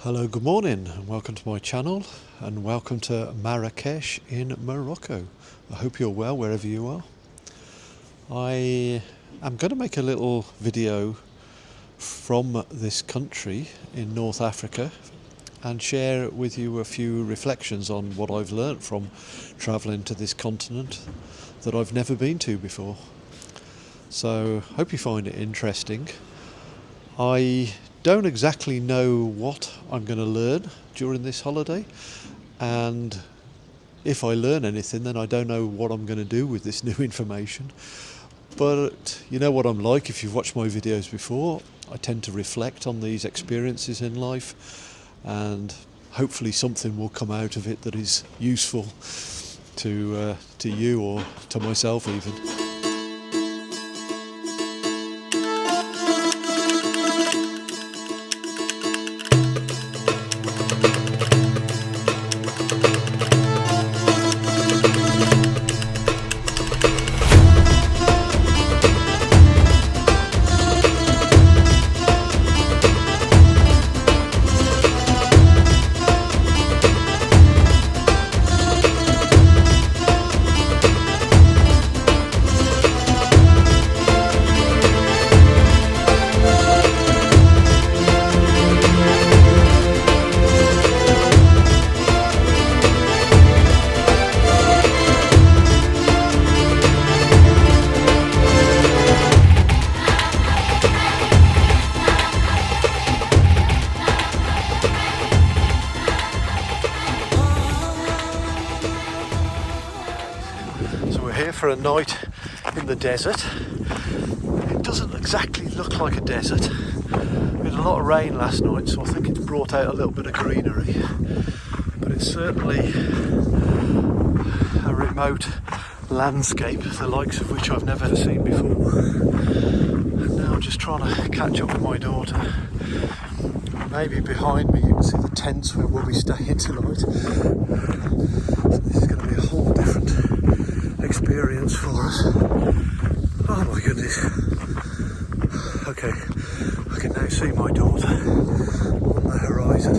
Hello, good morning, and welcome to my channel, and welcome to Marrakech in Morocco. I hope you're well wherever you are. I am going to make a little video from this country in North Africa and share with you a few reflections on what I've learnt from travelling to this continent that I've never been to before. So, hope you find it interesting. I don't exactly know what I'm going to learn during this holiday, and if I learn anything, then I don't know what I'm going to do with this new information. But you know what I'm like. If you've watched my videos before, I tend to reflect on these experiences in life, and hopefully something will come out of it that is useful to you or to myself even. So we're here for a night in the desert. It doesn't exactly look like a desert. We had a lot of rain last night, so I think it's brought out a little bit of greenery. But it's certainly a remote landscape, the likes of which I've never seen before. And now I'm just trying to catch up with my daughter. Maybe behind me you can see the tents where we'll be staying tonight. So this is going to be a whole different experience for us. Oh my goodness. Okay, I can now see my daughter on the horizon.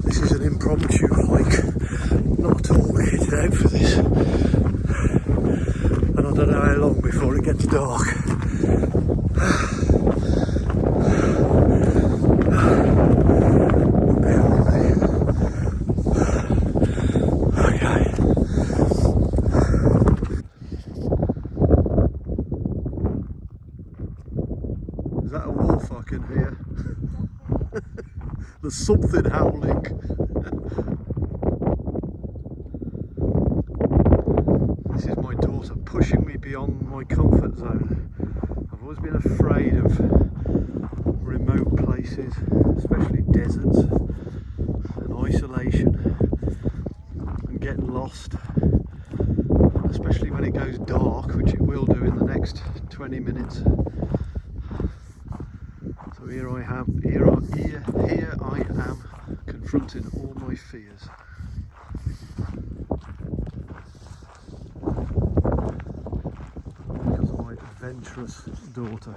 This is an impromptu hike, not at all kitted out for this. And I don't know how long before it gets dark. Is that a wolf I can hear? There's something howling. This is my daughter pushing me beyond my comfort zone. I've always been afraid of remote places, especially deserts and isolation, and getting lost, especially when it goes dark, which it will do in the next 20 minutes. So here I am, confronting all my fears. Because of my adventurous daughter.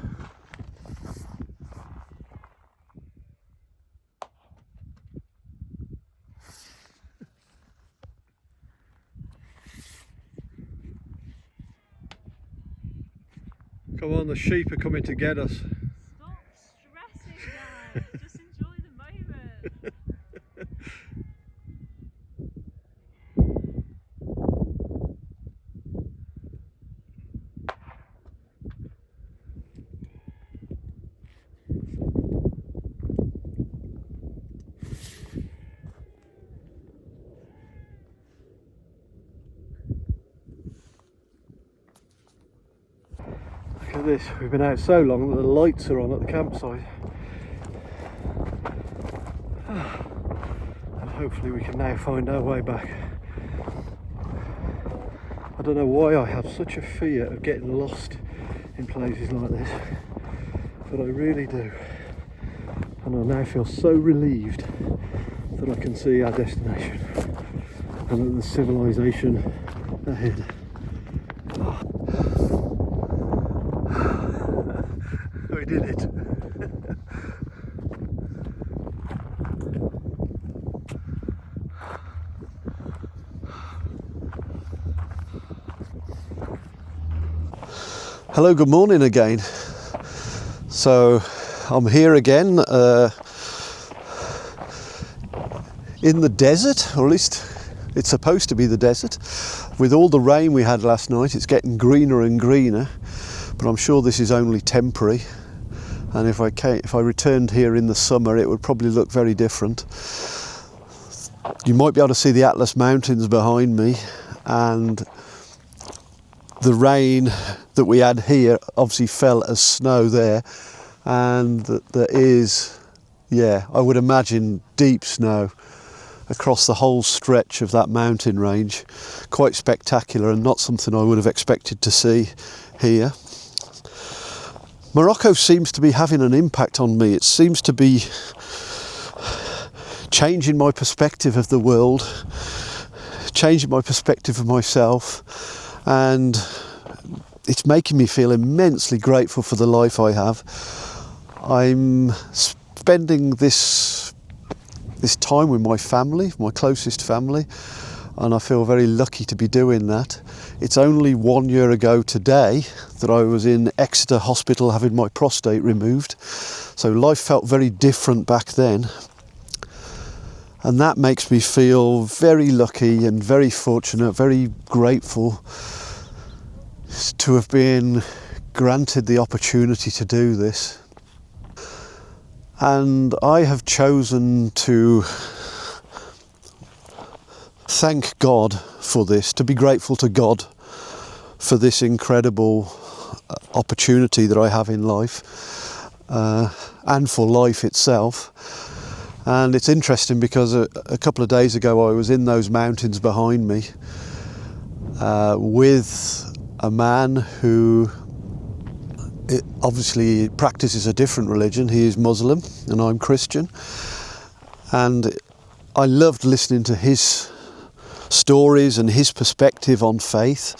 Come on, the sheep are coming to get us. Just enjoy the moment. Look at this, we've been out so long that the lights are on at the campsite. And hopefully we can now find our way back. I don't know why I have such a fear of getting lost in places like this, but I really do. And I now feel so relieved that I can see our destination and that the civilization ahead. We did it. Hello, good morning again. So I'm here again in the desert, or at least it's supposed to be the desert. With all the rain we had last night, it's getting greener and greener, but I'm sure this is only temporary. And if I returned here in the summer, it would probably look very different. You might be able to see the Atlas Mountains behind me, and the rain that we had here obviously fell as snow there, and there is, I would imagine deep snow across the whole stretch of that mountain range. Quite spectacular and not something I would have expected to see here. Morocco seems to be having an impact on me. It seems to be changing my perspective of the world, changing my perspective of myself, and it's making me feel immensely grateful for the life I have. I'm spending this time with my family, my closest family, and I feel very lucky to be doing that. It's only 1 year ago today that I was in Exeter Hospital having my prostate removed, so life felt very different back then. And that makes me feel very lucky and very fortunate, very grateful to have been granted the opportunity to do this. And I have chosen to thank God for this, to be grateful to God for this incredible opportunity that I have in life, and for life itself. And it's interesting because a couple of days ago I was in those mountains behind me with a man who obviously practices a different religion. He is Muslim and I'm Christian, and I loved listening to his stories and his perspective on faith.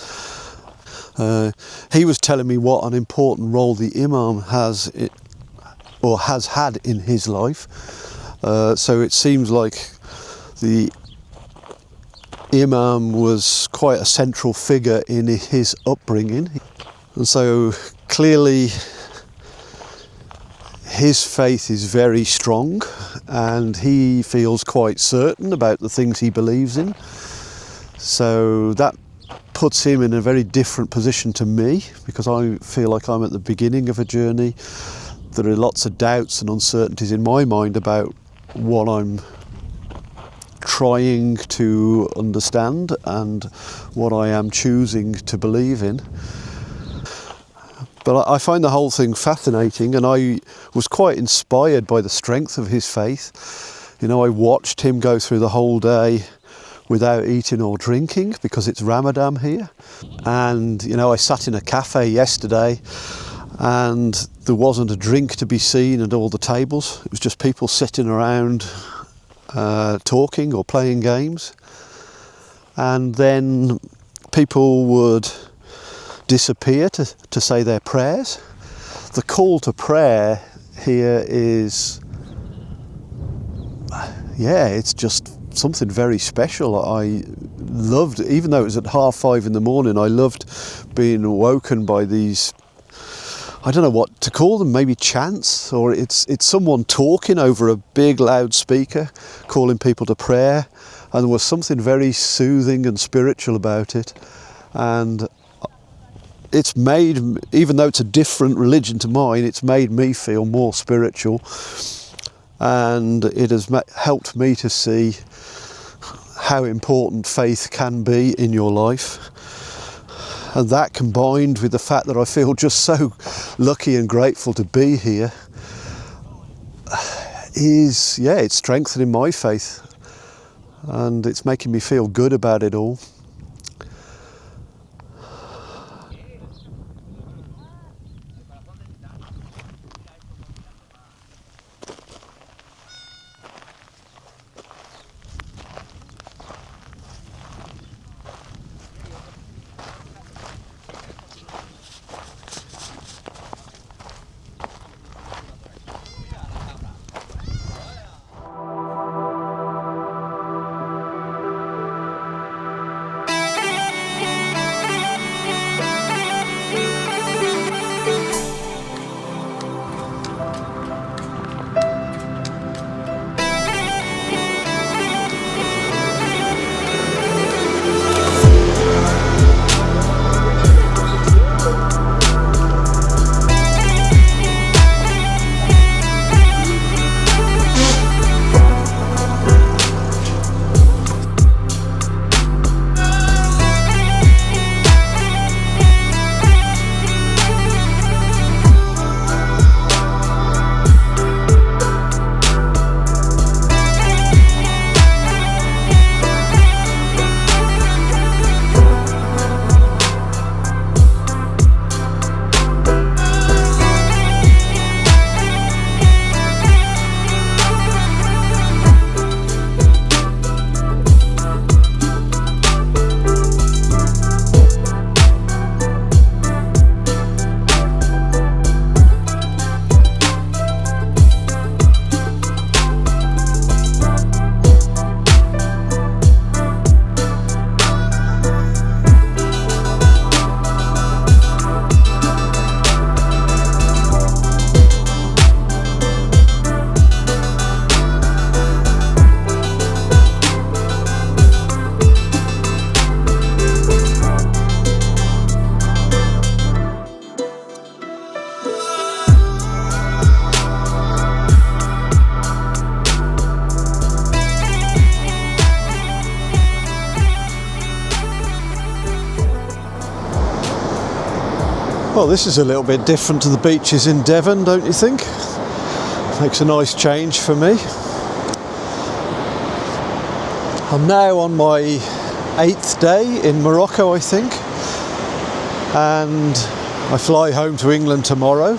He was telling me what an important role the Imam has had in his life. So it seems like the Imam was quite a central figure in his upbringing. And so clearly his faith is very strong and he feels quite certain about the things he believes in. So that puts him in a very different position to me, because I feel like I'm at the beginning of a journey. There are lots of doubts and uncertainties in my mind about what I'm trying to understand and what I am choosing to believe in. But I find the whole thing fascinating, and I was quite inspired by the strength of his faith. You know, I watched him go through the whole day without eating or drinking because it's Ramadan here. And, you know, I sat in a cafe yesterday and there wasn't a drink to be seen at all the tables. It was just people sitting around talking or playing games. And then people would disappear to say their prayers. The call to prayer here is, it's just something very special. I loved, even though it was at 5:30 in the morning, I loved being awoken by these, I don't know what to call them, maybe chants, or it's someone talking over a big loudspeaker, calling people to prayer, and there was something very soothing and spiritual about it. And it's made, even though it's a different religion to mine, it's made me feel more spiritual, and it has helped me to see how important faith can be in your life. And that, combined with the fact that I feel just so lucky and grateful to be here, is, it's strengthening my faith, and it's making me feel good about it all. Well, this is a little bit different to the beaches in Devon, don't you think? Makes a nice change for me. I'm now on my 8th day in Morocco, I think, and I fly home to England tomorrow.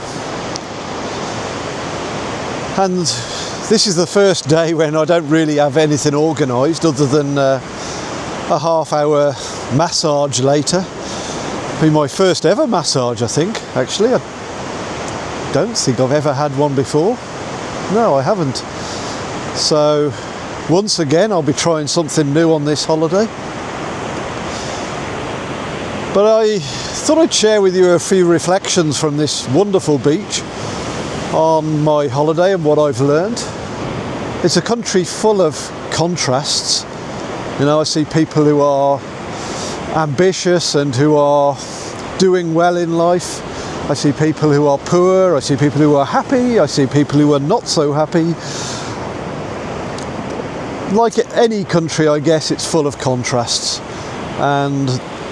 And this is the first day when I don't really have anything organised other than a half-hour massage later. It'll be my first ever massage, I think, actually. I don't think I've ever had one before. No, I haven't. So, once again, I'll be trying something new on this holiday. But I thought I'd share with you a few reflections from this wonderful beach on my holiday and what I've learned. It's a country full of contrasts. You know, I see people who are ambitious and who are doing well in life. I see people who are poor, I see people who are happy, I see people who are not so happy. Like any country, I guess, it's full of contrasts, and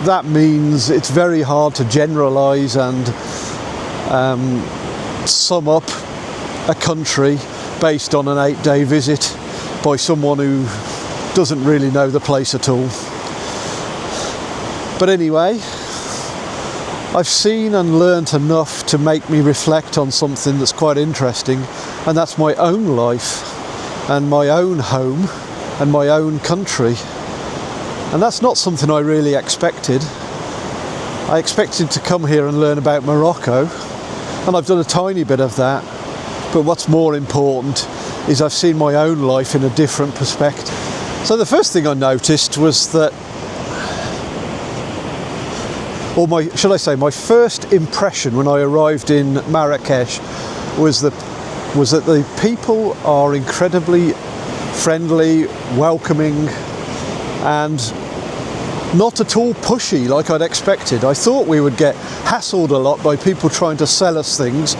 that means it's very hard to generalise and sum up a country based on an 8-day visit by someone who doesn't really know the place at all. But anyway, I've seen and learnt enough to make me reflect on something that's quite interesting, and that's my own life and my own home and my own country. And that's not something I really expected. I expected to come here and learn about Morocco, and I've done a tiny bit of that. But what's more important is I've seen my own life in a different perspective. So the first thing I noticed was that, or my first impression when I arrived in Marrakech was that the people are incredibly friendly, welcoming, and not at all pushy like I'd expected. I thought we would get hassled a lot by people trying to sell us things,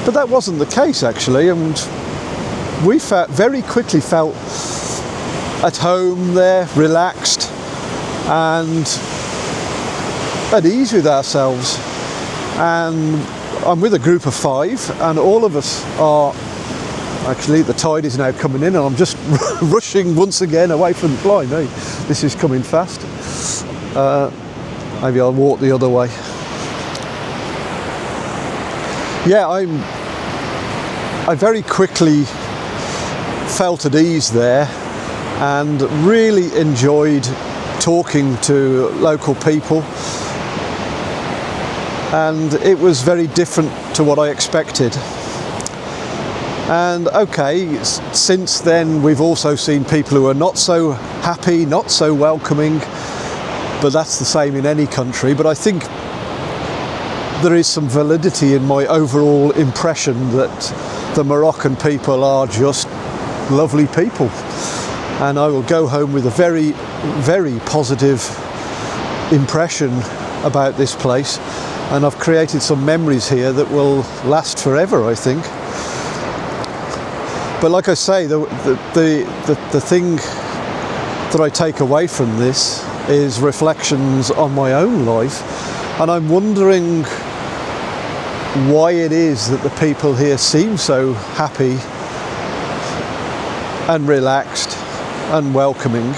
but that wasn't the case actually, and we very quickly felt at home there, relaxed and at ease with ourselves. And I'm with a group of 5, and all of us are actually, the tide is now coming in, and I'm just rushing once again away from the blimey. This is coming fast. Maybe I'll walk the other way. Yeah, I very quickly felt at ease there and really enjoyed talking to local people, and it was very different to what I expected. And okay, since then we've also seen people who are not so happy, not so welcoming, but that's the same in any country. But I think there is some validity in my overall impression that the Moroccan people are just lovely people. And I will go home with a very, very positive impression about this place. And I've created some memories here that will last forever, I think. But like I say, the thing that I take away from this is reflections on my own life, and I'm wondering why it is that the people here seem so happy and relaxed and welcoming.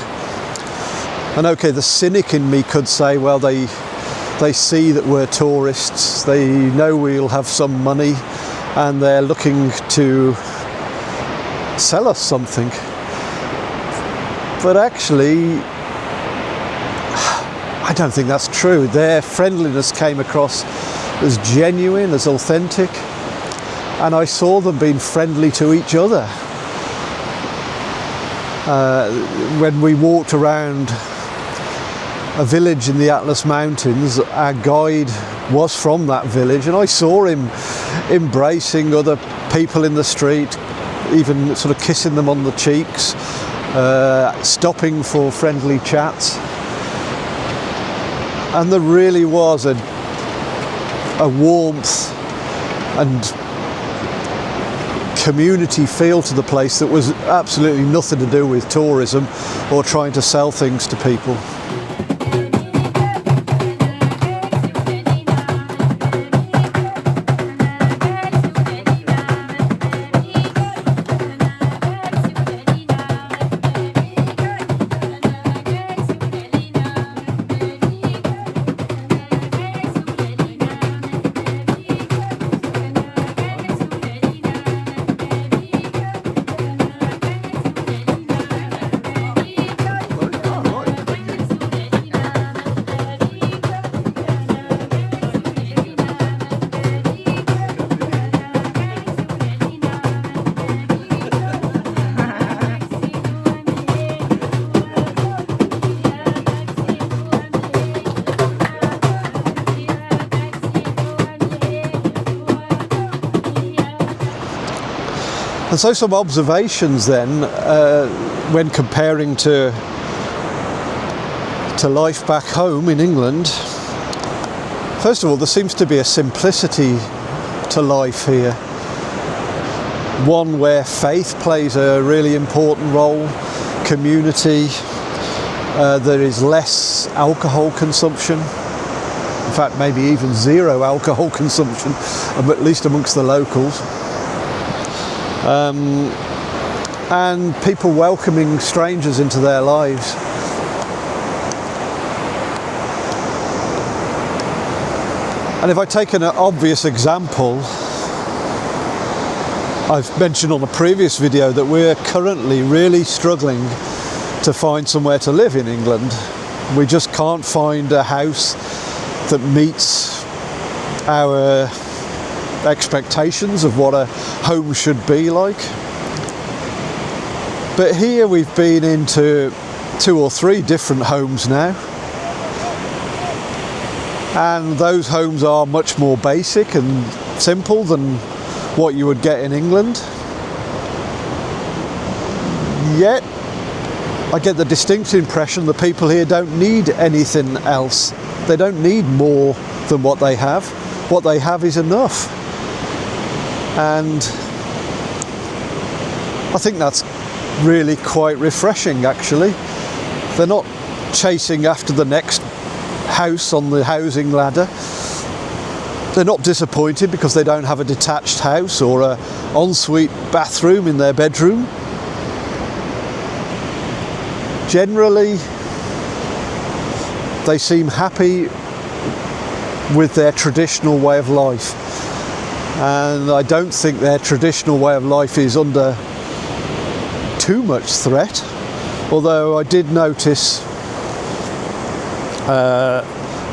And okay, the cynic in me could say, well, they see that we're tourists, they know we'll have some money, and they're looking to sell us something. But actually, I don't think that's true. Their friendliness came across as genuine, as authentic, and I saw them being friendly to each other. When we walked around a village in the Atlas Mountains, our guide was from that village, and I saw him embracing other people in the street, even sort of kissing them on the cheeks, stopping for friendly chats. And there really was a warmth and community feel to the place that was absolutely nothing to do with tourism or trying to sell things to people. And so some observations then, when comparing to life back home in England. First of all, there seems to be a simplicity to life here. One where faith plays a really important role, community, there is less alcohol consumption. In fact, maybe even zero alcohol consumption, at least amongst the locals. And people welcoming strangers into their lives. And if I take an obvious example, I've mentioned on a previous video that we're currently really struggling to find somewhere to live in England. We just can't find a house that meets our expectations of what a home should be like. But here we've been into 2 or 3 different homes now. And those homes are much more basic and simple than what you would get in England. Yet, I get the distinct impression the people here don't need anything else. They don't need more than what they have. What they have is enough. And I think that's really quite refreshing, actually. They're not chasing after the next house on the housing ladder. They're not disappointed because they don't have a detached house or an ensuite bathroom in their bedroom. Generally, they seem happy with their traditional way of life. And I don't think their traditional way of life is under too much threat. Although I did notice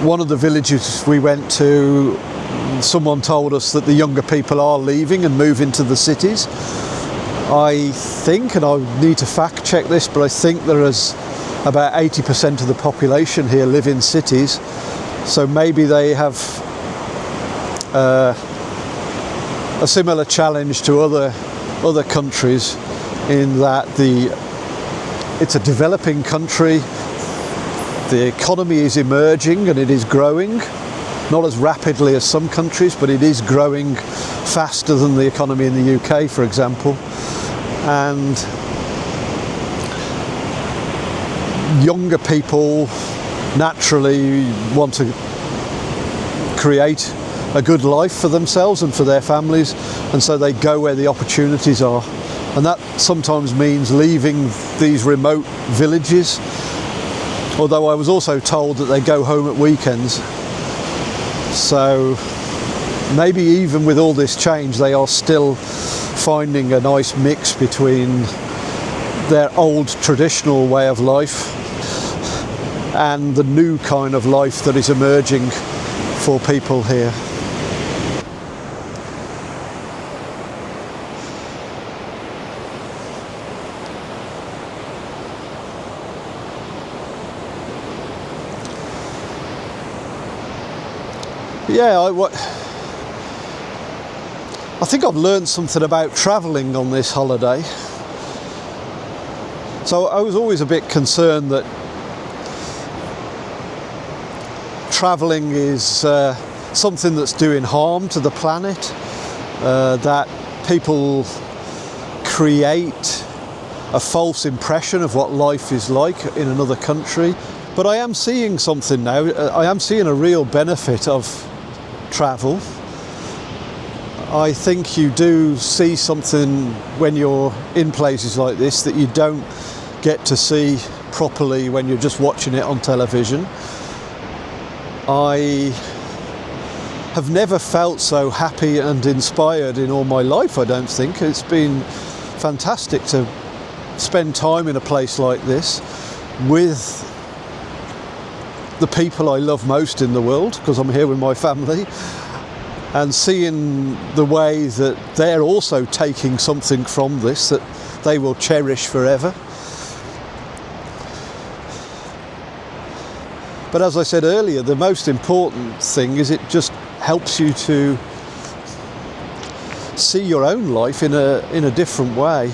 one of the villages we went to, someone told us that the younger people are leaving and moving to the cities. I think, and I need to fact check this, but I think there is about 80% of the population here live in cities. So maybe they have a similar challenge to other countries in that it's a developing country. The economy is emerging and it is growing, not as rapidly as some countries, but it is growing faster than the economy in the UK, for example. And younger people naturally want to create a good life for themselves and for their families, and so they go where the opportunities are. And that sometimes means leaving these remote villages, although I was also told that they go home at weekends. So maybe even with all this change, they are still finding a nice mix between their old traditional way of life and the new kind of life that is emerging for people here. Yeah, I think I've learned something about travelling on this holiday. So I was always a bit concerned that travelling is something that's doing harm to the planet, that people create a false impression of what life is like in another country. But I am seeing something now. I am seeing a real benefit of travel. I think you do see something when you're in places like this that you don't get to see properly when you're just watching it on television. I have never felt so happy and inspired in all my life, I don't think. It's been fantastic to spend time in a place like this with the people I love most in the world, because I'm here with my family, and seeing the way that they're also taking something from this that they will cherish forever. But as I said earlier, the most important thing is it just helps you to see your own life in a different way.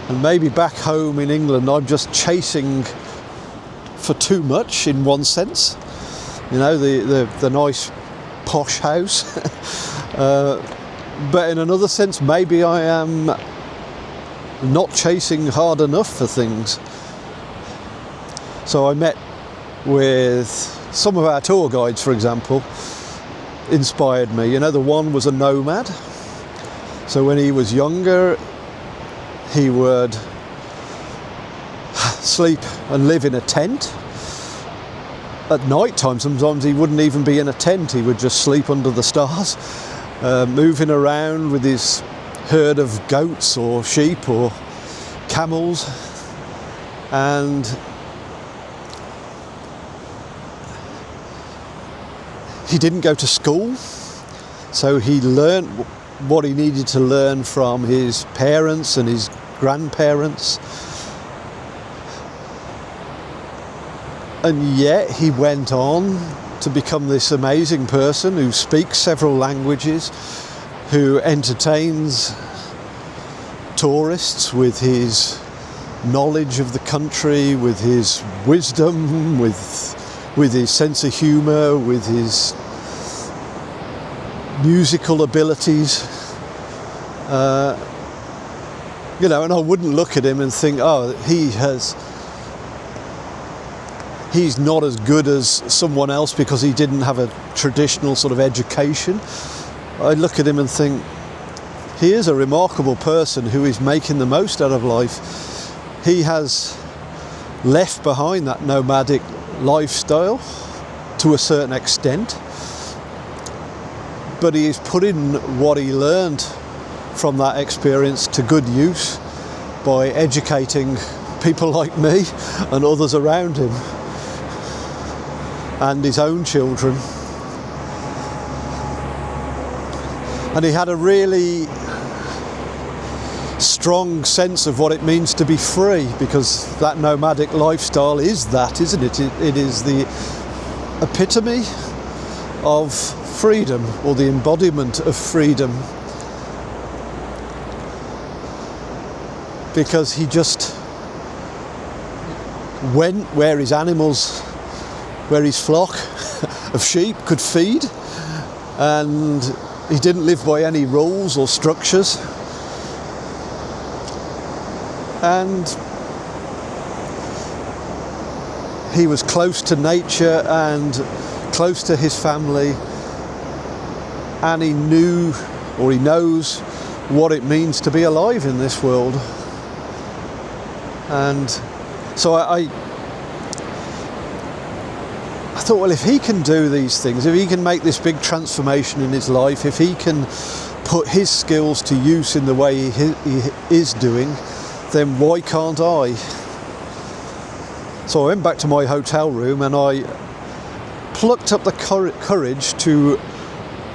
And maybe back home in England, I'm just chasing for too much in one sense. You know, the nice posh house. But in another sense, maybe I am not chasing hard enough for things. So I met with some of our tour guides, for example, inspired me. You know, the one was a nomad. So when he was younger, he would sleep and live in a tent. At night time, sometimes he wouldn't even be in a tent. He would just sleep under the stars, moving around with his herd of goats or sheep or camels. And he didn't go to school, so he learned what he needed to learn from his parents and his grandparents. And yet he went on to become this amazing person who speaks several languages, who entertains tourists with his knowledge of the country, with his wisdom, with his sense of humour, with his musical abilities. You know, and I wouldn't look at him and think, oh, he's not as good as someone else because he didn't have a traditional sort of education. I look at him and think, he is a remarkable person who is making the most out of life. He has left behind that nomadic lifestyle to a certain extent, but he is putting what he learned from that experience to good use by educating people like me and others around him and his own children. And he had a really strong sense of what it means to be free, because that nomadic lifestyle is that, isn't it? It is the epitome of freedom, or the embodiment of freedom, because he just went where his animals, where his flock of sheep could feed, and he didn't live by any rules or structures. And he was close to nature and close to his family, and he knew, or he knows, what it means to be alive in this world. And so I thought, well, if he can do these things, if he can make this big transformation in his life, if he can put his skills to use in the way he is doing, then why can't I? So I went back to my hotel room and I plucked up the courage to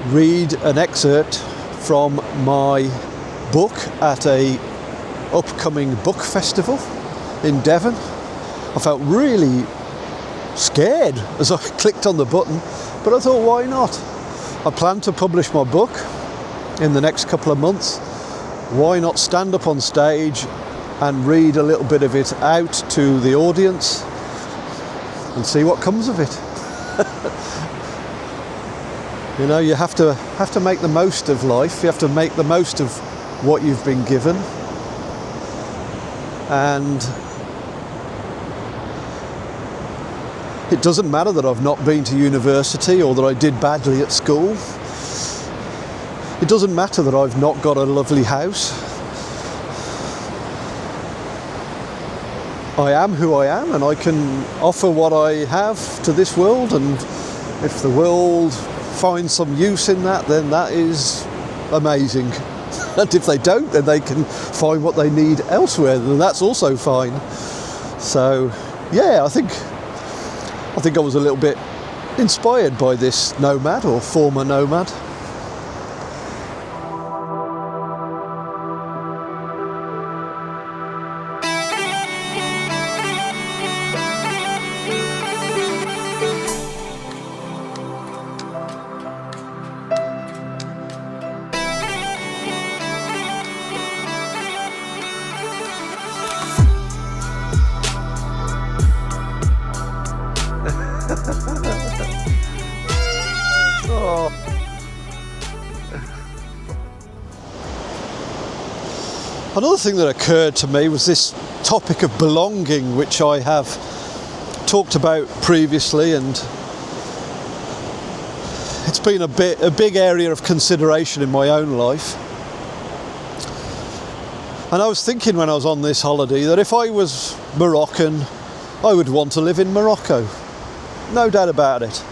read an excerpt from my book at a upcoming book festival in Devon. I felt really scared as I clicked on the button, but I thought, why not? I plan to publish my book in the next couple of months. Why not stand up on stage and read a little bit of it out to the audience and see what comes of it? You know, you have to make the most of life. You have to make the most of what you've been given. And it doesn't matter that I've not been to university or that I did badly at school. It doesn't matter that I've not got a lovely house. I am who I am, and I can offer what I have to this world, and if the world finds some use in that, then that is amazing. And if they don't, then they can find what they need elsewhere, and that's also fine. So yeah, I think I was a little bit inspired by this nomad, or former nomad. Another thing that occurred to me was this topic of belonging, which I have talked about previously, and it's been a big area of consideration in my own life. And I was thinking when I was on this holiday that if I was Moroccan, I would want to live in Morocco. No doubt about it.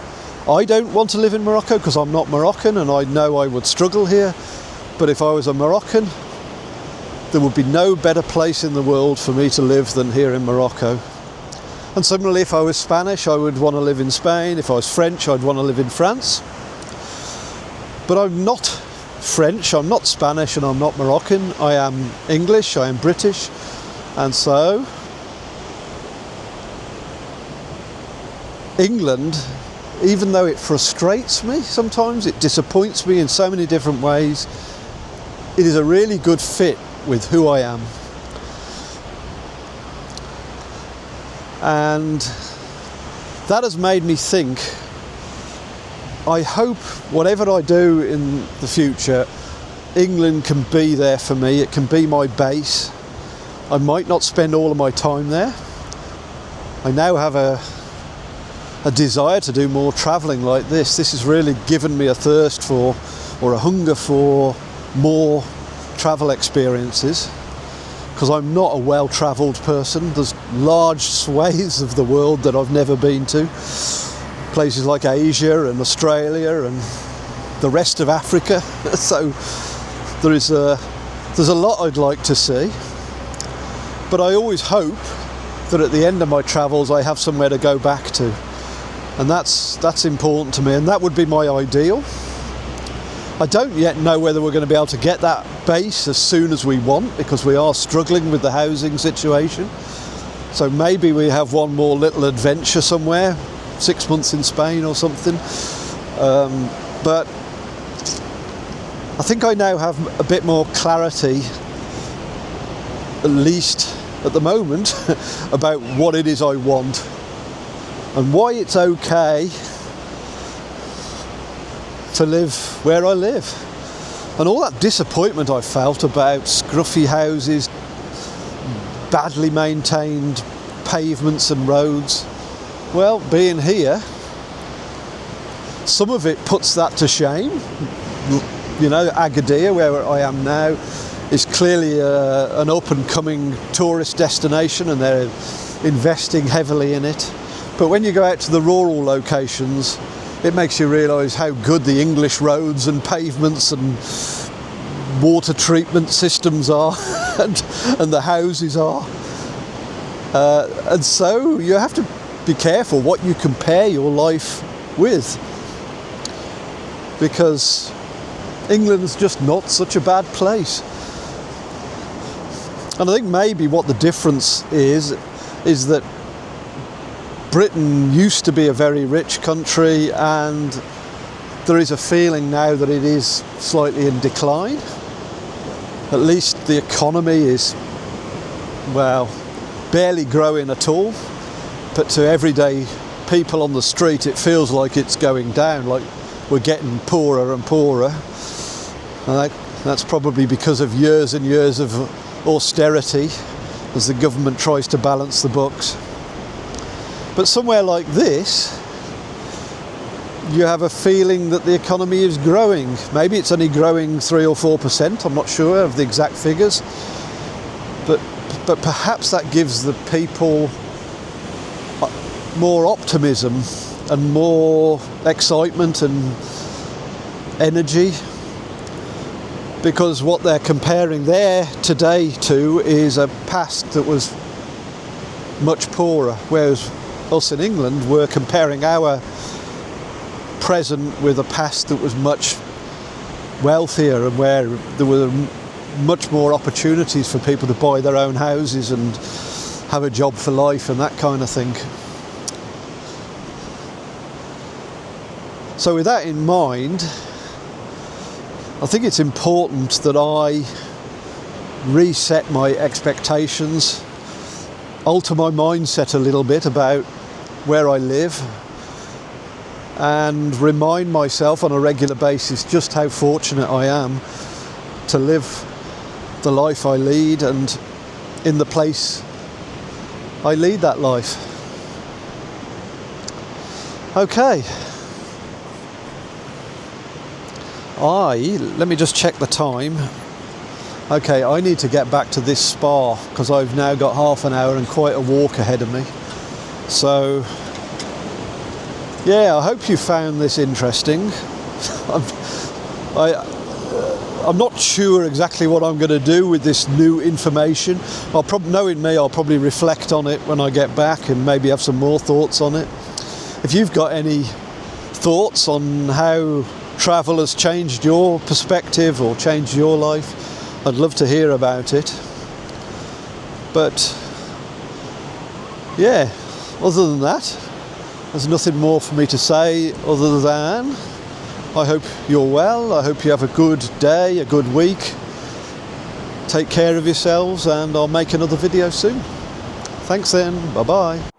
I don't want to live in Morocco because I'm not Moroccan, and I know I would struggle here. But if I was a Moroccan, there would be no better place in the world for me to live than here in Morocco. And similarly, if I was Spanish, I would want to live in Spain. If I was French, I'd want to live in France. But I'm not French, I'm not Spanish, and I'm not Moroccan. I am English, I am British, and so England, even though it frustrates me sometimes, it disappoints me in so many different ways, it is a really good fit with who I am. And that has made me think, I hope whatever I do in the future, England can be there for me. It can be my base. I might not spend all of my time there. I now have a desire to do more travelling like this. This has really given me a thirst for, or a hunger for, more travel experiences, because I'm not a well-travelled person. There's large swathes of the world that I've never been to. Places like Asia and Australia and the rest of Africa. So there's a lot I'd like to see. But I always hope that at the end of my travels I have somewhere to go back to. And that's important to me, and that would be my ideal. I don't yet know whether we're going to be able to get that base as soon as we want, because we are struggling with the housing situation. So maybe we have one more little adventure somewhere, 6 months in Spain or something. But I think I now have a bit more clarity, at least at the moment, about what it is I want and why it's okay to live where I live. And all that disappointment I felt about scruffy houses, badly maintained pavements and roads, well, being here, some of it puts that to shame. You know, Agadir, where I am now, is clearly an up-and-coming tourist destination, and they're investing heavily in it. But when you go out to the rural locations, it makes you realise how good the English roads and pavements and water treatment systems are and the houses are. And so you have to be careful what you compare your life with, because England's just not such a bad place. And I think maybe what the difference is that Britain used to be a very rich country, and there is a feeling now that it is slightly in decline. At least the economy is, well, barely growing at all. But to everyday people on the street, it feels like it's going down, like we're getting poorer and poorer. And that's probably because of years and years of austerity as the government tries to balance the books. But somewhere like this, you have a feeling that the economy is growing. Maybe it's only growing 3 or 4%, I'm not sure of the exact figures. But perhaps that gives the people more optimism and more excitement and energy, because what they're comparing there today to is a past that was much poorer, whereas us in England were comparing our present with a past that was much wealthier, and where there were much more opportunities for people to buy their own houses and have a job for life and that kind of thing. So with that in mind, I think it's important that I reset my expectations, alter my mindset a little bit about where I live, and remind myself on a regular basis just how fortunate I am to live the life I lead and in the place I lead that life. Okay. Let me just check the time. Okay, I need to get back to this spa because I've now got half an hour and quite a walk ahead of me. So, yeah, I hope you found this interesting. I'm not sure exactly what I'm going to do with this new information. Knowing me, I'll probably reflect on it when I get back and maybe have some more thoughts on it. If you've got any thoughts on how travel has changed your perspective or changed your life, I'd love to hear about it. But yeah, other than that, there's nothing more for me to say other than I hope you're well. I hope you have a good day, a good week. Take care of yourselves, and I'll make another video soon. Thanks then. Bye-bye.